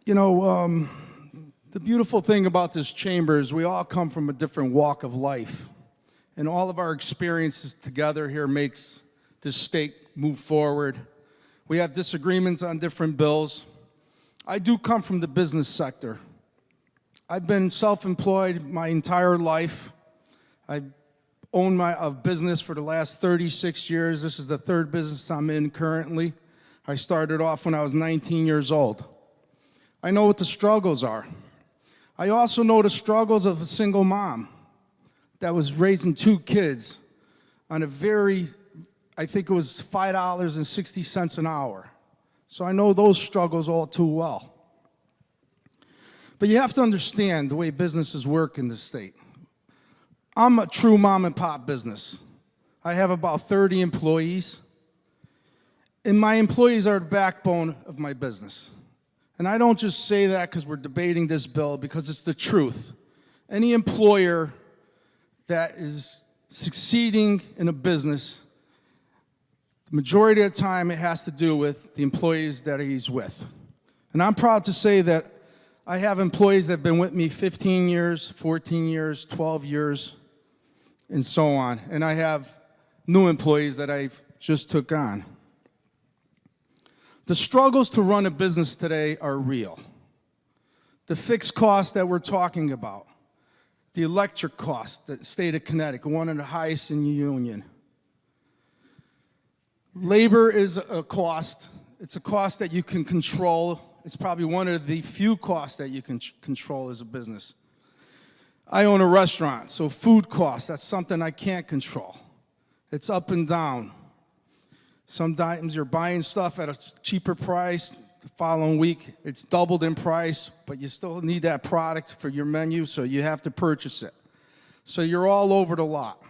You know, the beautiful thing about this chamber is we all come from a different walk of life. And all of our experiences together here makes this state move forward. We have disagreements on different bills. I do come from the business sector. I've been self-employed my entire life. I've owned a business for the last 36 years. This is the third business I'm in currently. I started off when I was 19 years old. I know what the struggles are. I also know the struggles of a single mom that was raising two kids on a very, I think it was $5.60 an hour. So I know those struggles all too well. But you have to understand the way businesses work in this state. I'm a true mom and pop business. I have about 30 employees, and my employees are the backbone of my business. And I don't just say that because we're debating this bill, because it's the truth. Any employer that is succeeding in a business, the majority of the time it has to do with the employees that he's with. And I'm proud to say that I have employees that have been with me 15 years, 14 years, 12 years, and so on. And I have new employees that I've just took on. The struggles to run a business today are real. The fixed costs that we're talking about, the electric costs, the state of Connecticut, one of the highest in the union. Labor is a cost. It's a cost that you can control. It's probably one of the few costs that you can control as a business. I own a restaurant, so food costs, that's something I can't control. It's up and down. Sometimes you're buying stuff at a cheaper price. The following week, it's doubled in price, but you still need that product for your menu, so you have to purchase it. So you're all over the lot.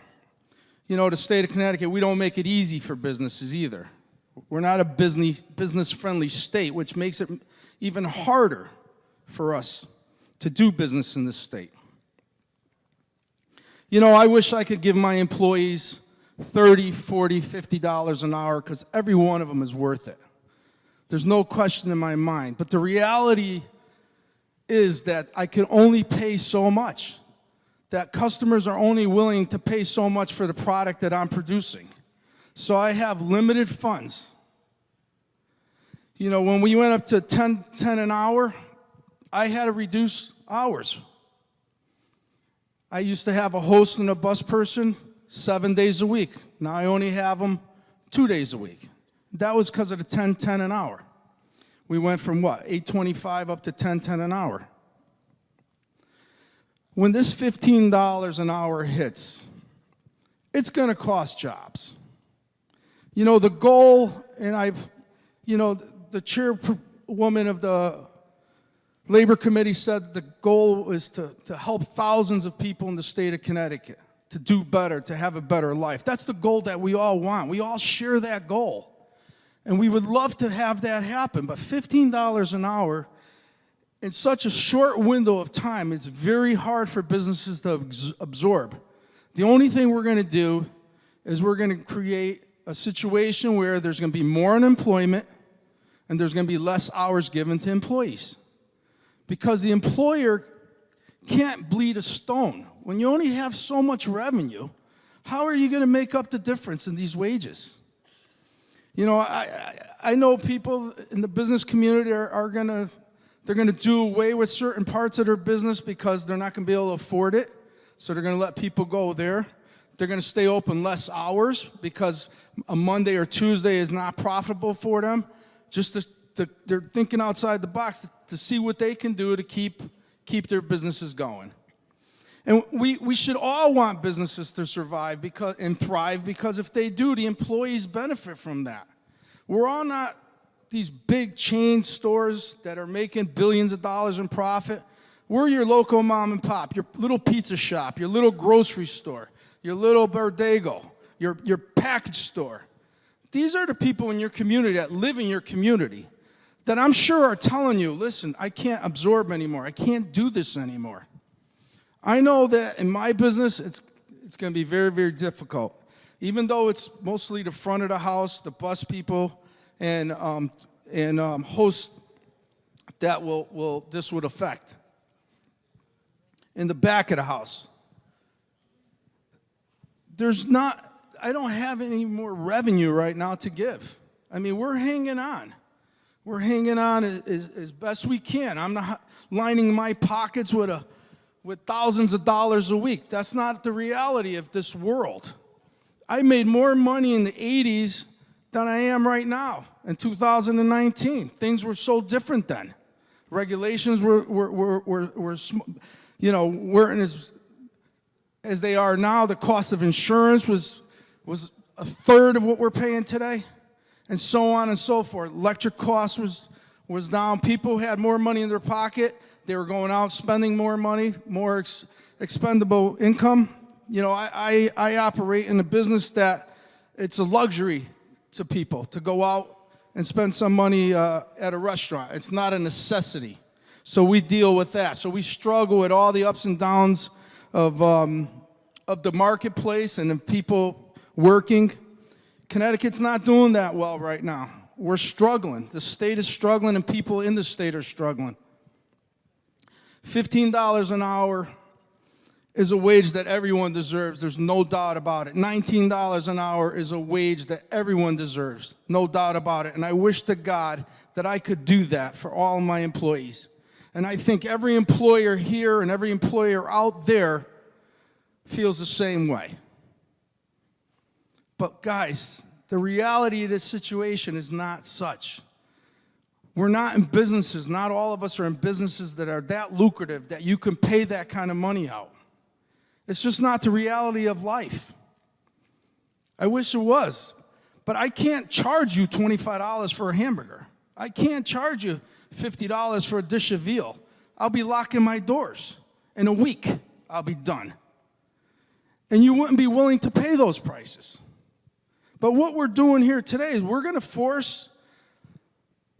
You know, the state of Connecticut, we don't make it easy for businesses either. We're not a business-friendly state, which makes it even harder for us to do business in this state. You know, I wish I could give my employees $30, $40, $50 an hour, because every one of them is worth it. There's no question in my mind. But the reality is that I can only pay so much, that customers are only willing to pay so much for the product that I'm producing. So I have limited funds. You know, when we went up to $10 an hour, I had to reduce hours. I used to have a host and a bus person 7 days a week. Now I only have them 2 days a week. That was because of the $10 an hour. We went from what, $8.25 up to $10 an hour. When this $15 an hour hits, it's going to cost jobs. You know, the goal, and the chairwoman of the Labor Committee said the goal is to help thousands of people in the state of Connecticut to do better, to have a better life. That's the goal that we all want. We all share that goal. And we would love to have that happen, but $15 an hour in such a short window of time, it's very hard for businesses to absorb. The only thing we're going to do is we're going to create a situation where there's going to be more unemployment and there's going to be less hours given to employees. Because the employer can't bleed a stone. When you only have so much revenue, how are you going to make up the difference in these wages? You know, I know people in the business community are going to do away with certain parts of their business because they're not going to be able to afford it. So they're going to let people go there. They're going to stay open less hours because a Monday or Tuesday is not profitable for them. They're thinking outside the box to see what they can do to keep their businesses going. And we should all want businesses to survive and thrive, because if they do, the employees benefit from that. We're all not these big chain stores that are making billions of dollars in profit. We're your local mom and pop, your little pizza shop, your little grocery store, your little bodega, your package store. These are the people in your community that live in your community that I'm sure are telling you, listen, I can't absorb anymore. I can't do this anymore. I know that in my business, it's going to be very, very difficult. Even though it's mostly the front of the house, the bus people, and host that this would affect. In the back of the house, I don't have any more revenue right now to give. I mean, we're hanging on. We're hanging on as best we can. I'm not lining my pockets with thousands of dollars a week. That's not the reality of this world. I made more money in the 80s than I am right now in 2019. Things were so different then. Regulations weren't as they are now. The cost of insurance was a third of what we're paying today, and so on and so forth. Electric costs was down. People had more money in their pocket. They were going out spending more money, more expendable income. You know, I operate in a business that it's a luxury to people to go out and spend some money at a restaurant. It's not a necessity. So we deal with that. So we struggle with all the ups and downs of the marketplace and of people working. Connecticut's not doing that well right now. We're struggling. The state is struggling, and people in the state are struggling. $15 an hour is a wage that everyone deserves. There's no doubt about it. $19 an hour is a wage that everyone deserves. No doubt about it. And I wish to God that I could do that for all my employees. And I think every employer here and every employer out there feels the same way. But guys, the reality of this situation is not such. We're not in businesses, not all of us are in businesses that are that lucrative that you can pay that kind of money out. It's just not the reality of life. I wish it was, but I can't charge you $25 for a hamburger. I can't charge you $50 for a dish of veal. I'll be locking my doors. In a week, I'll be done. And you wouldn't be willing to pay those prices. But what we're doing here today is we're going to force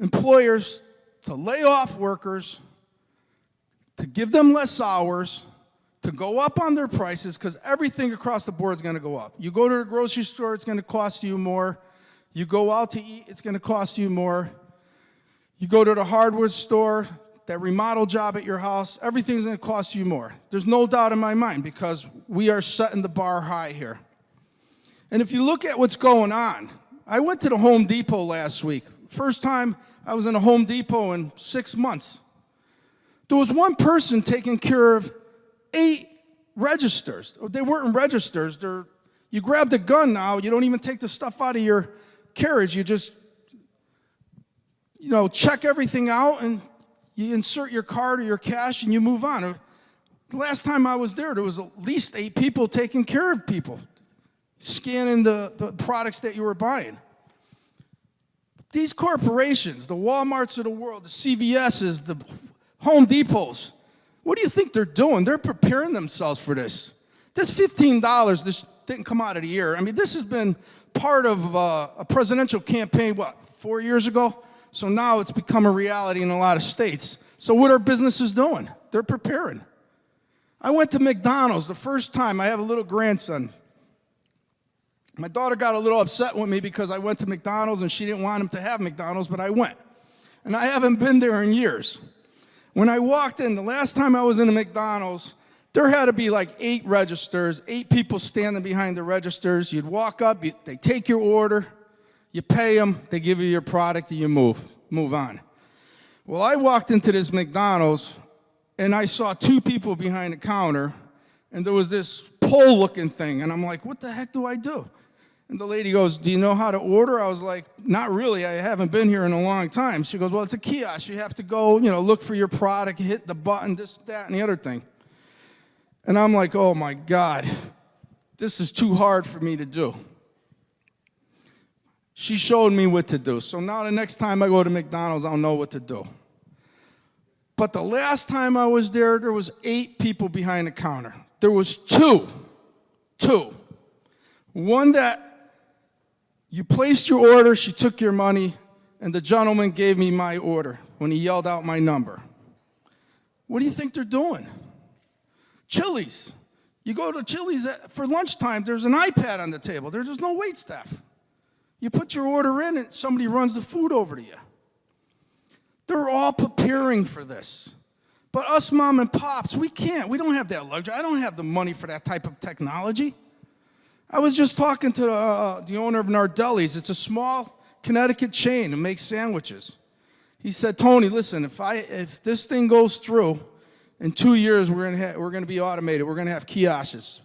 employers to lay off workers, to give them less hours, to go up on their prices, because everything across the board is going to go up. You go to the grocery store, it's going to cost you more. You go out to eat, it's going to cost you more. You go to the hardware store, that remodel job at your house, everything's going to cost you more. There's no doubt in my mind, because we are setting the bar high here. And if you look at what's going on, I went to the Home Depot last week. First time I was in a Home Depot in 6 months. There was one person taking care of 8 registers. They weren't registers. You grab the gun now. You don't even take the stuff out of your carriage. You just, check everything out, and you insert your card or your cash, and you move on. The last time I was there was at least 8 people taking care of people, scanning the products that you were buying. These corporations, the Walmarts of the world, the CVS's, the Home Depots, what do you think they're doing? They're preparing themselves for this. This $15, this didn't come out of the air. I mean, this has been part of a presidential campaign, 4 years ago? So now it's become a reality in a lot of states. So what are businesses doing? They're preparing. I went to McDonald's the first time. I have a little grandson. My daughter got a little upset with me because I went to McDonald's and she didn't want him to have McDonald's, but I went. And I haven't been there in years. When I walked in, the last time I was in a McDonald's, there had to be like 8 registers, 8 people standing behind the registers. You'd walk up, they take your order, you pay them, they give you your product, and you move on. Well, I walked into this McDonald's, and I saw 2 people behind the counter, and there was this pole-looking thing, and I'm like, what the heck do I do? And the lady goes, do you know how to order? I was like, not really. I haven't been here in a long time. She goes, well, it's a kiosk. You have to go, look for your product, hit the button, this, that, and the other thing. And I'm like, oh, my God, this is too hard for me to do. She showed me what to do. So now the next time I go to McDonald's, I'll know what to do. But the last time I was there was 8 people behind the counter. There was two. One that you placed your order, she took your money, and the gentleman gave me my order when he yelled out my number. What do you think they're doing? Chili's. You go to Chili's for lunchtime, there's an iPad on the table. There's just no wait staff. You put your order in, and somebody runs the food over to you. They're all preparing for this. But us mom and pops, we can't. We don't have that luxury. I don't have the money for that type of technology. I was just talking to the owner of Nardelli's. It's a small Connecticut chain that makes sandwiches. He said, Tony, listen, if this thing goes through, in 2 years we're going to be automated. We're going to have kiosks.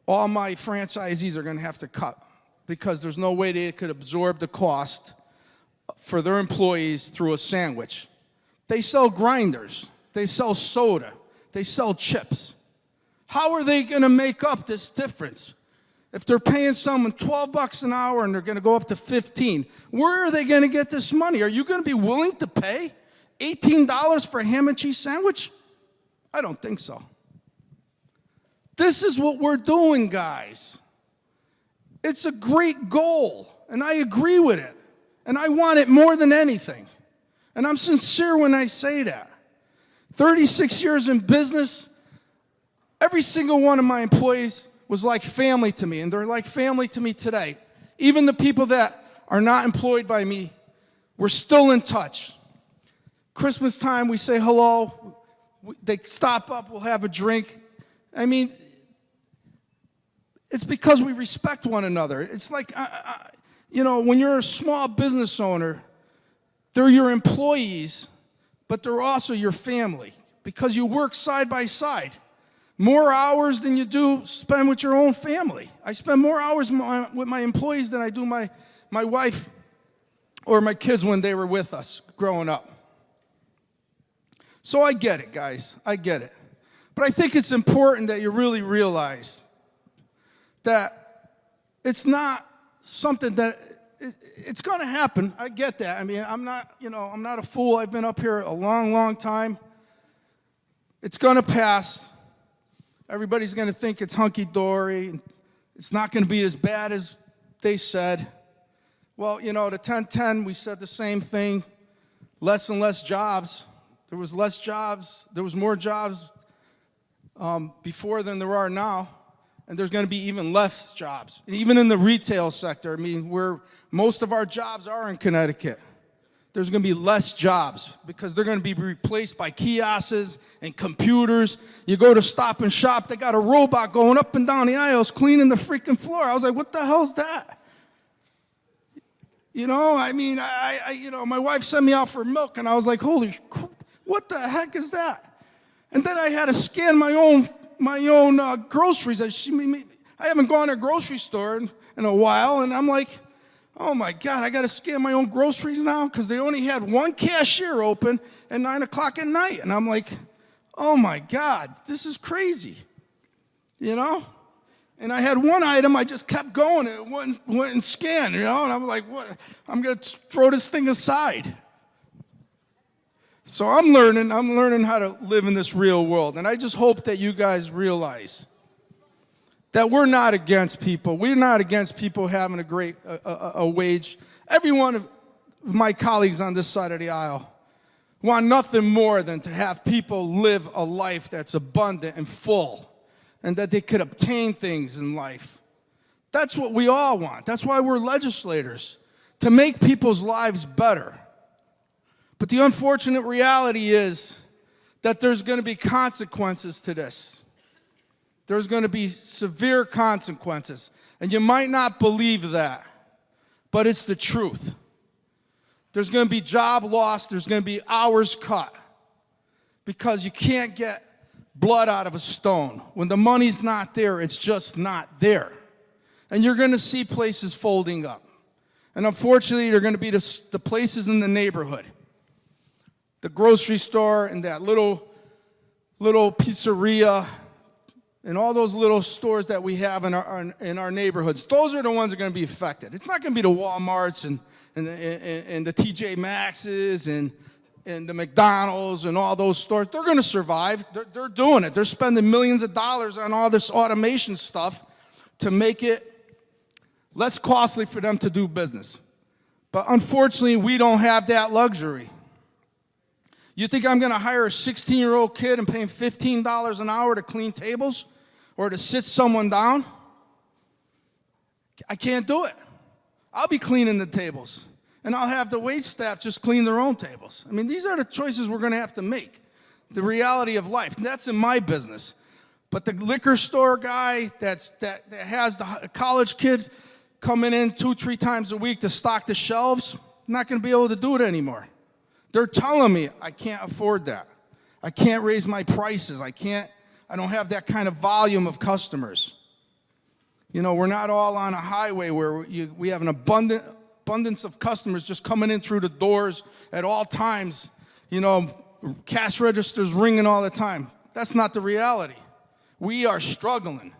All my franchisees are going to have to cut because there's no way they could absorb the cost for their employees through a sandwich. They sell grinders. They sell soda. They sell chips. How are they going to make up this difference? If they're paying someone $12 an hour and they're going to go up to $15, where are they going to get this money? Are you going to be willing to pay $18 for a ham and cheese sandwich? I don't think so. This is what we're doing, guys. It's a great goal, and I agree with it. And I want it more than anything. And I'm sincere when I say that. 36 years in business, every single one of my employees was like family to me, and they're like family to me today. Even the people that are not employed by me, we're still in touch. Christmas time, we say hello. They stop up, we'll have a drink. I mean, it's because we respect one another. It's like, when you're a small business owner, they're your employees, but they're also your family because you work side by side. More hours than you do spend with your own family. I spend more hours with my employees than I do my wife or my kids when they were with us growing up. So I get it, guys. I get it. But I think it's important that you really realize that it's not something that it's going to happen. I get that. I mean, I'm not a fool. I've been up here a long, long time. It's going to pass. Everybody's going to think it's hunky-dory. It's not going to be as bad as they said. Well, the 10-10, we said the same thing. Less and less jobs. There was less jobs. There was more jobs before than there are now. And there's going to be even less jobs. And even in the retail sector, I mean, where most of our jobs are in Connecticut, there's going to be less jobs because they're going to be replaced by kiosks and computers. You go to Stop and Shop, they got a robot going up and down the aisles cleaning the freaking floor. I was like, what the hell's that? My wife sent me out for milk, and I was like, holy crap, what the heck is that? And then I had to scan my own groceries. I haven't gone to a grocery store in a while, and I'm like, oh my God, I got to scan my own groceries now because they only had one cashier open at 9 o'clock at night. And I'm like, oh my God, this is crazy, And I had one item, I just kept going, and it went and scanned, and I'm like, what? I'm going to throw this thing aside. So I'm learning how to live in this real world. And I just hope that you guys realize that we're not against people. We're not against people having a great wage. Every one of my colleagues on this side of the aisle want nothing more than to have people live a life that's abundant and full and that they could obtain things in life. That's what we all want. That's why we're legislators, to make people's lives better. But the unfortunate reality is that there's going to be consequences to this. There's going to be severe consequences. And you might not believe that, but it's the truth. There's going to be job loss. There's going to be hours cut because you can't get blood out of a stone. When the money's not there, it's just not there. And you're going to see places folding up. And unfortunately, they're going to be the places in the neighborhood. The grocery store and that little pizzeria and all those little stores that we have in our neighborhoods, those are the ones that are going to be affected. It's not going to be the Walmarts and the TJ Maxx's and the McDonald's and all those stores. They're going to survive. They're doing it. They're spending millions of dollars on all this automation stuff to make it less costly for them to do business. But unfortunately, we don't have that luxury. You think I'm going to hire a 16-year-old kid and pay him $15 an hour to clean tables or to sit someone down? I can't do it. I'll be cleaning the tables. And I'll have the wait staff just clean their own tables. I mean, these are the choices we're going to have to make. The reality of life. And that's in my business. But the liquor store guy that has the college kid coming in 2-3 times a week to stock the shelves, not going to be able to do it anymore. They're telling me I can't afford that. I can't raise my prices. I don't have that kind of volume of customers. You know, we're not all on a highway where we have an abundance of customers just coming in through the doors at all times. You know, cash registers ringing all the time. That's not the reality. We are struggling.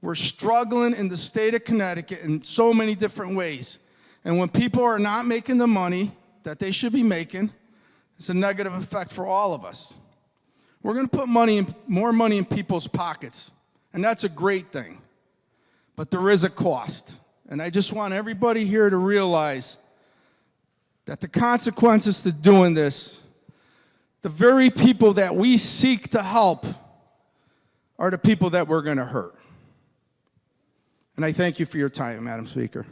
We're struggling in the state of Connecticut in so many different ways. And when people are not making the money that they should be making, it's a negative effect for all of us. We're going to put more money in people's pockets, and that's a great thing. But there is a cost. And I just want everybody here to realize that the consequences to doing this, the very people that we seek to help, are the people that we're going to hurt. And I thank you for your time, Madam Speaker.